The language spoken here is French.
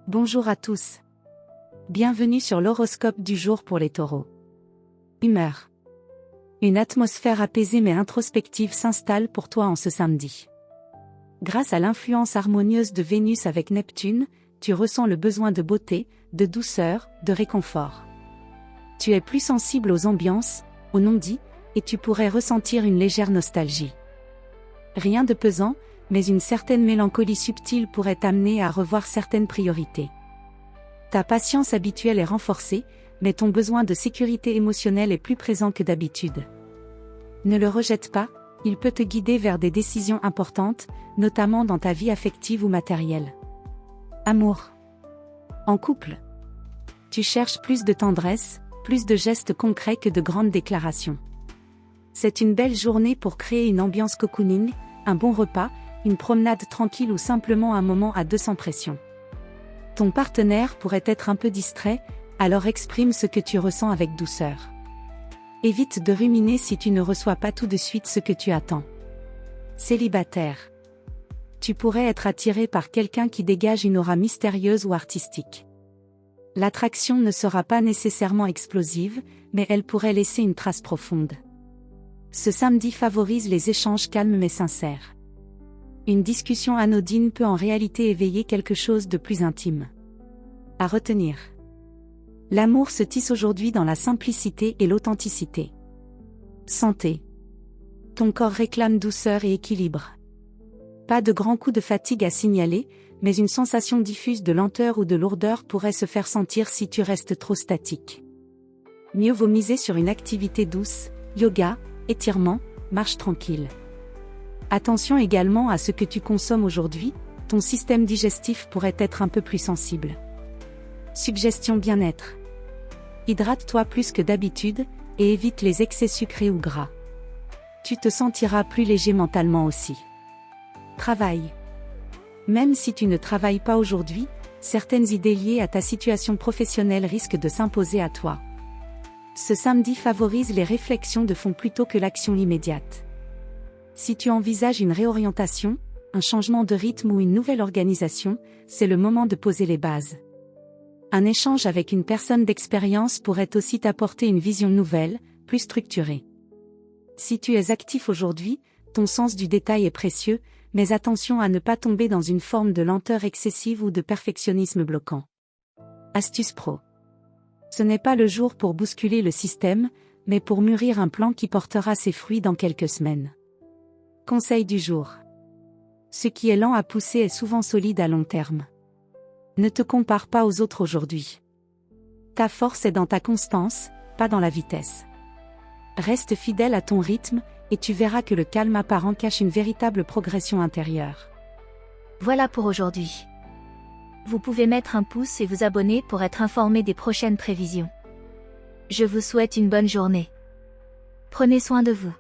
Bonjour à tous. Bienvenue sur l'horoscope du jour pour les taureaux. Humeur. Une atmosphère apaisée mais introspective s'installe pour toi en ce samedi. Grâce à l'influence harmonieuse de Vénus avec Neptune, tu ressens le besoin de beauté, de douceur, de réconfort. Tu es plus sensible aux ambiances, aux non-dits, et tu pourrais ressentir une légère nostalgie. Rien de pesant, mais une certaine mélancolie subtile pourrait t'amener à revoir certaines priorités. Ta patience habituelle est renforcée, mais ton besoin de sécurité émotionnelle est plus présent que d'habitude. Ne le rejette pas, il peut te guider vers des décisions importantes, notamment dans ta vie affective ou matérielle. Amour. En couple. Tu cherches plus de tendresse, plus de gestes concrets que de grandes déclarations. C'est une belle journée pour créer une ambiance cocooning, un bon repas, une promenade tranquille ou simplement un moment à deux sans pression. Ton partenaire pourrait être un peu distrait, alors exprime ce que tu ressens avec douceur. Évite de ruminer si tu ne reçois pas tout de suite ce que tu attends. Célibataire. Tu pourrais être attiré par quelqu'un qui dégage une aura mystérieuse ou artistique. L'attraction ne sera pas nécessairement explosive, mais elle pourrait laisser une trace profonde. Ce samedi favorise les échanges calmes mais sincères. Une discussion anodine peut en réalité éveiller quelque chose de plus intime. À retenir. L'amour se tisse aujourd'hui dans la simplicité et l'authenticité. Santé. Ton corps réclame douceur et équilibre. Pas de grands coups de fatigue à signaler, mais une sensation diffuse de lenteur ou de lourdeur pourrait se faire sentir si tu restes trop statique. Mieux vaut miser sur une activité douce, yoga, étirement, marche tranquille. Attention également à ce que tu consommes aujourd'hui, ton système digestif pourrait être un peu plus sensible. Suggestion bien-être. Hydrate-toi plus que d'habitude, et évite les excès sucrés ou gras. Tu te sentiras plus léger mentalement aussi. Travail. Même si tu ne travailles pas aujourd'hui, certaines idées liées à ta situation professionnelle risquent de s'imposer à toi. Ce samedi favorise les réflexions de fond plutôt que l'action immédiate. Si tu envisages une réorientation, un changement de rythme ou une nouvelle organisation, c'est le moment de poser les bases. Un échange avec une personne d'expérience pourrait aussi t'apporter une vision nouvelle, plus structurée. Si tu es actif aujourd'hui, ton sens du détail est précieux, mais attention à ne pas tomber dans une forme de lenteur excessive ou de perfectionnisme bloquant. Astuce pro. Ce n'est pas le jour pour bousculer le système, mais pour mûrir un plan qui portera ses fruits dans quelques semaines. Conseil du jour. Ce qui est lent à pousser est souvent solide à long terme. Ne te compare pas aux autres aujourd'hui. Ta force est dans ta constance, pas dans la vitesse. Reste fidèle à ton rythme, et tu verras que le calme apparent cache une véritable progression intérieure. Voilà pour aujourd'hui. Vous pouvez mettre un pouce et vous abonner pour être informé des prochaines prévisions. Je vous souhaite une bonne journée. Prenez soin de vous.